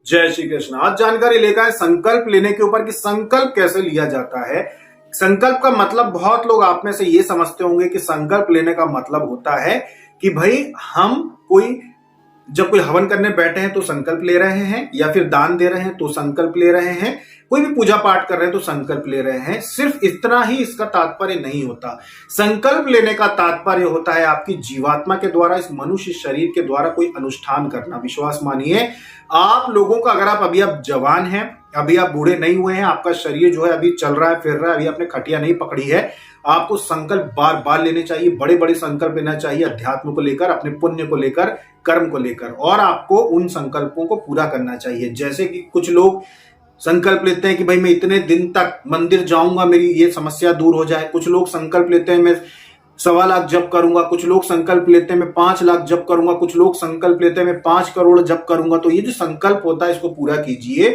जय श्री कृष्ण। आज जानकारी लेकर आए संकल्प लेने के ऊपर कि संकल्प कैसे लिया जाता है। संकल्प का मतलब बहुत लोग आप में से ये समझते होंगे कि संकल्प लेने का मतलब होता है कि भाई हम जब कोई हवन करने बैठे हैं तो संकल्प ले रहे हैं, या फिर दान दे रहे हैं तो संकल्प ले रहे हैं, कोई भी पूजा पाठ कर रहे हैं तो संकल्प ले रहे हैं। सिर्फ इतना ही इसका तात्पर्य नहीं होता। संकल्प लेने का तात्पर्य होता है आपकी जीवात्मा के द्वारा, इस मनुष्य शरीर के द्वारा कोई अनुष्ठान करना। विश्वास मानिए, आप लोगों का, अगर आप जवान हैं, अभी आप बूढ़े नहीं हुए हैं, आपका शरीर जो है अभी चल रहा है, फिर रहा है, अभी आपने खटिया नहीं पकड़ी है, आपको संकल्प बार बार लेने चाहिए। बड़े बड़े संकल्प लेना चाहिए, अध्यात्म को लेकर, अपने पुण्य को लेकर, कर्म को लेकर, और आपको उन संकल्पों को पूरा करना चाहिए। जैसे कि कुछ लोग संकल्प लेते हैं कि भाई मैं इतने दिन तक मंदिर जाऊंगा, मेरी ये समस्या दूर हो जाए। कुछ लोग संकल्प लेते हैं मैं 1.25 लाख जप करूंगा, कुछ लोग संकल्प लेते हैं मैं 5 लाख जप करूंगा, कुछ लोग संकल्प लेते हैं मैं 5 करोड़ जप करूंगा। तो ये जो संकल्प होता है इसको पूरा कीजिए।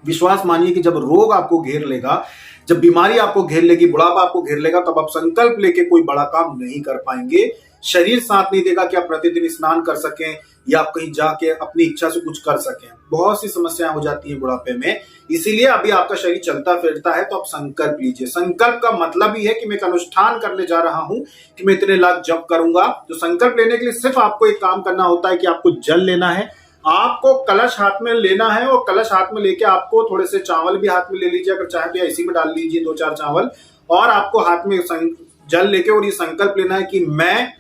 विश्वास मानिए कि जब रोग आपको घेर लेगा, जब बीमारी आपको घेर लेगी, बुढ़ापा आपको घेर लेगा, तब आप संकल्प लेके कोई बड़ा काम नहीं कर पाएंगे। शरीर साथ नहीं देगा कि आप प्रतिदिन स्नान कर सकें या आप कहीं जाके अपनी इच्छा से कुछ कर सकें। बहुत सी समस्याएं हो जाती हैं बुढ़ापे में, इसीलिए अभी आपका शरीर चलता फिरता है तो आप संकल्प लीजिए। संकल्प का मतलब ही है कि मैं एक अनुष्ठान करने जा रहा हूं कि मैं इतने लाख जप करूंगा। तो संकल्प लेने के लिए सिर्फ आपको एक काम करना होता है कि आपको जल लेना है, आपको कलश हाथ में लेना है, और कलश हाथ में लेके आपको थोड़े से चावल भी हाथ में ले लीजिए, अगर चाहे तो इसी में डाल लीजिए 2-4 चावल, और आपको हाथ में जल लेके और ये संकल्प लेना है कि मैं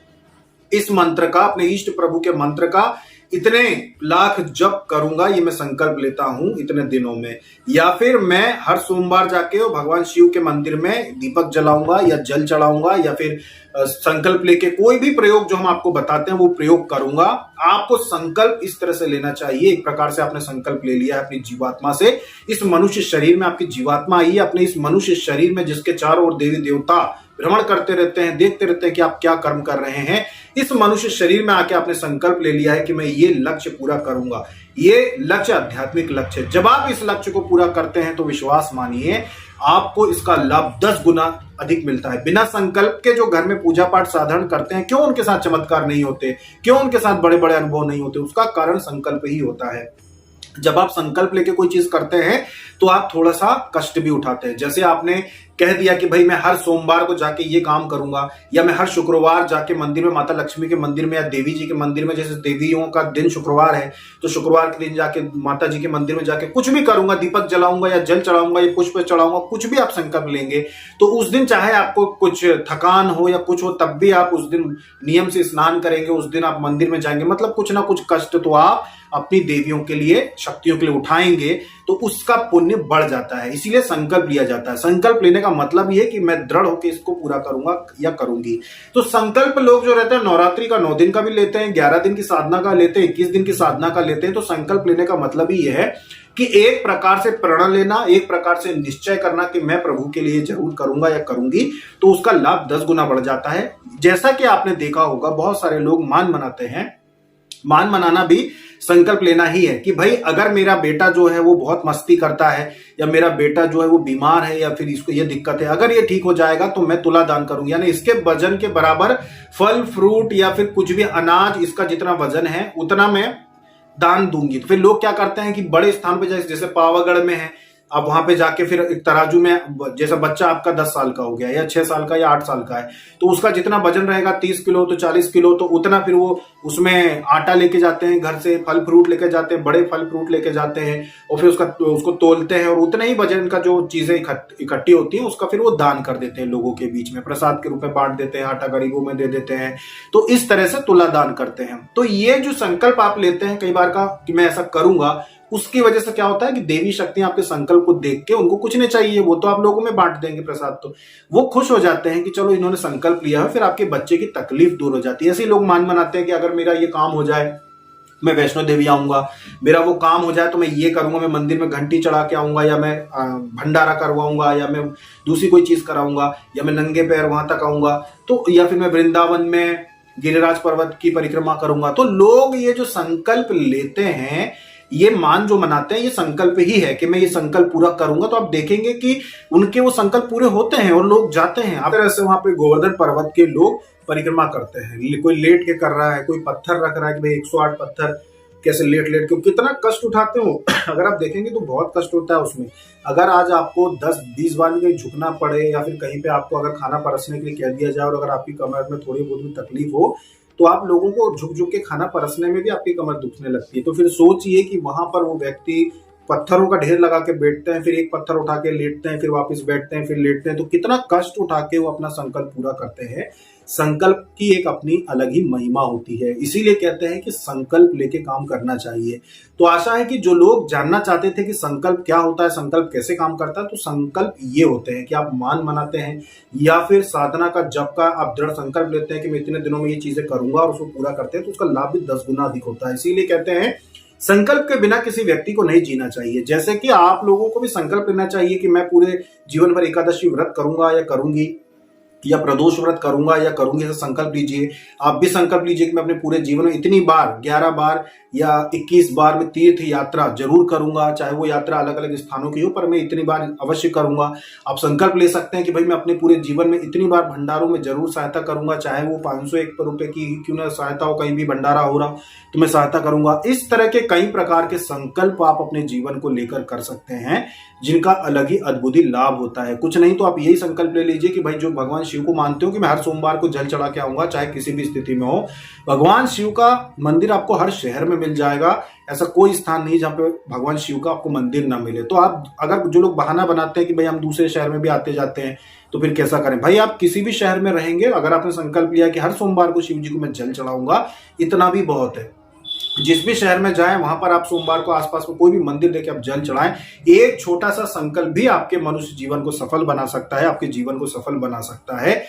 इस मंत्र का, अपने इष्ट प्रभु के मंत्र का इतने लाख जप करूंगा, ये मैं संकल्प लेता हूं इतने दिनों में। या फिर मैं हर सोमवार जाके भगवान शिव के मंदिर में दीपक जलाऊंगा या जल चढ़ाऊंगा, या फिर संकल्प लेके कोई भी प्रयोग जो हम आपको बताते हैं वो प्रयोग करूंगा। आपको संकल्प इस तरह से लेना चाहिए। एक प्रकार से आपने संकल्प ले लिया है अपनी जीवात्मा से। इस मनुष्य शरीर में आपकी जीवात्मा आई है, अपने इस मनुष्य शरीर में जिसके चारों ओर देवी देवता भ्रमण करते रहते हैं, देखते रहते हैं कि आप क्या कर्म कर रहे हैं। इस मनुष्य शरीर में आके आपने संकल्प ले लिया है कि मैं ये लक्ष्य पूरा करूंगा। ये लक्ष्य आध्यात्मिक लक्ष्य है। जब आप इस लक्ष्य को पूरा करते हैं तो विश्वास मानिए आपको इसका लाभ 10 गुना अधिक मिलता है। बिना संकल्प के जो घर में पूजा पाठ साधारण करते हैं, क्यों उनके साथ चमत्कार नहीं होते, क्यों उनके साथ बड़े बड़े अनुभव नहीं होते? उसका कारण संकल्प ही होता है। जब आप संकल्प लेके कोई चीज करते हैं तो आप थोड़ा सा कष्ट भी उठाते हैं। जैसे आपने कह दिया कि भाई मैं हर सोमवार को जाके ये काम करूंगा, या मैं हर शुक्रवार जाके मंदिर में, माता लक्ष्मी के मंदिर में या देवी जी के मंदिर में, जैसे देवियों का दिन शुक्रवार है तो शुक्रवार के दिन जाके माता जी के मंदिर में जाके कुछ भी करूंगा, दीपक जलाऊंगा या जल चढ़ाऊंगा या पुष्प चढ़ाऊंगा, कुछ भी आप संकल्प लेंगे तो उस दिन चाहे आपको कुछ थकान हो या कुछ हो, तब भी आप उस दिन नियम से स्नान करेंगे, उस दिन आप मंदिर में जाएंगे। मतलब कुछ ना कुछ कष्ट तो आप अपनी देवियों के लिए, शक्तियों के लिए उठाएंगे, तो उसका पुण्य बढ़ जाता है। इसीलिए संकल्प लिया जाता है। संकल्प लेने का मतलब ये है कि मैं दृढ़ होकर इसको पूरा करूंगा या करूंगी। तो संकल्प लोग जो रहते हैं नवरात्रि का 9 दिन का भी लेते हैं, 11 दिन की साधना का लेते हैं, 21 दिन की साधना का लेते हैं। तो संकल्प लेने का मतलब ही यह है कि एक प्रकार से प्रण लेना, एक प्रकार से निश्चय करना कि मैं प्रभु के लिए जरूर करूंगा या करूंगी, तो उसका लाभ 10 गुना बढ़ जाता है। जैसा कि आपने देखा होगा बहुत सारे लोग मान मनाते हैं। मान मनाना भी संकल्प लेना ही है कि भाई अगर मेरा बेटा जो है वो बहुत मस्ती करता है, या मेरा बेटा जो है वो बीमार है, या फिर इसको ये दिक्कत है, अगर ये ठीक हो जाएगा तो मैं तुला दान करूंगी, यानी इसके वजन के बराबर फल फ्रूट या फिर कुछ भी अनाज, इसका जितना वजन है उतना मैं दान दूंगी। तो फिर लोग क्या करते हैं कि बड़े स्थान पे, जैसे पावागढ़ में है, अब वहां पे जाके फिर एक तराजू में, जैसा बच्चा आपका 10 साल का हो गया या 6 साल का या 8 साल का है, तो उसका जितना वजन रहेगा 30 किलो तो 40 किलो, तो उतना फिर वो उसमें आटा लेके जाते हैं घर से, फल फ्रूट लेके जाते हैं, बड़े फल फ्रूट लेके जाते हैं, और फिर उसको तोलते हैं, और उतने ही वजन का जो चीजें इकट्ठी होती है उसका फिर वो दान कर देते हैं, लोगों के बीच में प्रसाद के रूप में बांट देते हैं, आटा गरीबों में दे देते हैं। तो इस तरह से तुला दान करते हैं। तो ये जो संकल्प आप लेते हैं कई बार का कि मैं ऐसा करूंगा, उसकी वजह से क्या होता है कि देवी शक्तियां आपके संकल्प को देख के, उनको कुछ नहीं चाहिए, वो तो आप लोगों में बांट देंगे प्रसाद, तो वो खुश हो जाते हैं कि चलो इन्होंने संकल्प लिया है, फिर आपके बच्चे की तकलीफ दूर हो जाती है। ऐसे लोग मान मनाते हैं कि अगर मेरा ये काम हो जाए, मैं वैष्णो देवी आऊंगा, मेरा वो काम हो जाए तो मैं ये करूंगा, मैं मंदिर में घंटी चढ़ा के आऊंगा, या मैं भंडारा करवाऊंगा, या मैं दूसरी कोई चीज कराऊंगा, या मैं नंगे पैर वहां तक आऊंगा, तो या फिर मैं वृंदावन में गिरिराज पर्वत की परिक्रमा करूंगा। तो लोग ये जो संकल्प लेते हैं, ये मान जो मनाते हैं, ये संकल्प ही है कि मैं ये संकल्प पूरा करूंगा। तो आप देखेंगे कि उनके वो संकल्प पूरे होते हैं और लोग जाते हैं। आप तरह से वहां पे गोवर्धन पर्वत के लोग परिक्रमा करते हैं। कोई लेट के कर रहा है, कोई पत्थर रख रहा है कि भाई 108 पत्थर कैसे लेट लेट के कितना कष्ट उठाते हो। अगर आप देखेंगे तो बहुत कष्ट होता है उसमें। अगर आज आपको 10-20 बार भी कहीं झुकना पड़े या फिर कहीं पे आपको अगर खाना परसने के लिए कह दिया जाए और अगर आपकी कमर में थोड़ी बहुत भी तकलीफ हो, तो आप लोगों को झुक झुक के खाना परसने में भी आपकी कमर दुखने लगती है। तो फिर सोचिए कि वहां पर वो व्यक्ति पत्थरों का ढेर लगा के बैठते हैं, फिर एक पत्थर उठा के लेटते हैं, फिर वापस बैठते हैं, फिर लेटते हैं, तो कितना कष्ट उठा के वो अपना संकल्प पूरा करते हैं। संकल्प की एक अपनी अलग ही महिमा होती है, इसीलिए कहते हैं कि संकल्प लेके काम करना चाहिए। तो आशा है कि जो लोग जानना चाहते थे कि संकल्प क्या होता है, संकल्प कैसे काम करता है, तो संकल्प ये होते हैं कि आप मान मनाते हैं या फिर साधना का जप का आप दृढ़ संकल्प लेते हैं कि मैं इतने दिनों में ये चीजें करूंगा और उसको पूरा करते हैं, तो उसका लाभ भी 10 गुना अधिक होता है। इसीलिए कहते हैं संकल्प के बिना किसी व्यक्ति को नहीं जीना चाहिए। जैसे कि आप लोगों को भी संकल्प लेना चाहिए कि मैं पूरे जीवन भर एकादशी व्रत करूंगा या करूंगी या प्रदोष व्रत करूंगा या करूंगी, ऐसा संकल्प लीजिए। आप भी संकल्प लीजिए कि मैं अपने पूरे जीवन में इतनी बार 11 बार या 21 बार में तीर्थ यात्रा जरूर करूंगा, चाहे वो यात्रा अलग अलग स्थानों की हो, पर मैं इतनी बार अवश्य करूंगा। आप संकल्प ले सकते हैं कि भाई मैं अपने पूरे जीवन में इतनी बार भंडारों में जरूर सहायता करूंगा, चाहे वो 501 रुपए की क्यों ना सहायता हो, कहीं भी भंडारा हो रहा तो मैं सहायता करूंगा। इस तरह के कई प्रकार के संकल्प आप अपने जीवन को लेकर कर सकते हैं, जिनका अलग ही अद्भुत लाभ होता है। कुछ नहीं तो आप यही संकल्प ले लीजिए कि भाई जो भगवान शिव को मानते हो कि मैं हर सोमवार को जल चढ़ा के आऊंगा, चाहे किसी भी स्थिति में हो। भगवान शिव का मंदिर आपको हर शहर में मिल जाएगा, ऐसा कोई स्थान नहीं जहां पे भगवान शिव का आपको मंदिर ना मिले। तो आप अगर जो लोग बहाना बनाते हैं कि भाई हम दूसरे शहर में भी आते जाते हैं, तो फिर कैसा करें भाई, आप किसी भी शहर में रहेंगे, अगर आपने संकल्प लिया कि हर सोमवार को शिव जी को मैं जल चढ़ाऊंगा, इतना भी बहुत है। जिस भी शहर में जाएं वहां पर आप सोमवार को आसपास में कोई भी मंदिर देके आप जल चढ़ाएं। एक छोटा सा संकल्प भी आपके मनुष्य जीवन को सफल बना सकता है, आपके जीवन को सफल बना सकता है।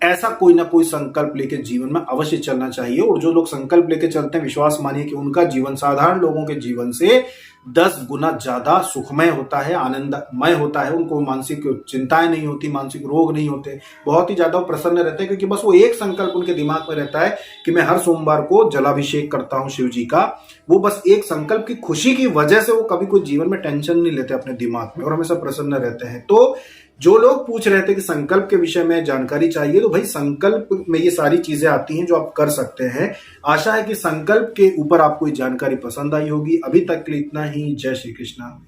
ऐसा कोई ना कोई संकल्प लेके जीवन में अवश्य चलना चाहिए। और जो लोग संकल्प लेके चलते हैं, विश्वास मानिए कि उनका जीवन साधारण लोगों के जीवन से 10 गुना ज्यादा सुखमय होता है, आनंदमय होता है। उनको मानसिक चिंताएं नहीं होती, मानसिक रोग नहीं होते, बहुत ही ज्यादा प्रसन्न रहते हैं, क्योंकि बस वो एक संकल्प उनके दिमाग में रहता है कि मैं हर सोमवार को जलाभिषेक करता हूं शिव जी का। वो बस एक संकल्प की खुशी की वजह से वो कभी कोई जीवन में टेंशन नहीं लेते अपने दिमाग में और हमेशा प्रसन्न रहते हैं। तो जो लोग पूछ रहे थे कि संकल्प के विषय में जानकारी चाहिए, तो भाई संकल्प में ये सारी चीजें आती हैं जो आप कर सकते हैं। आशा है कि संकल्प के ऊपर आपको ये जानकारी पसंद आई होगी। अभी तक के लिए इतना ही। जय श्री कृष्णा।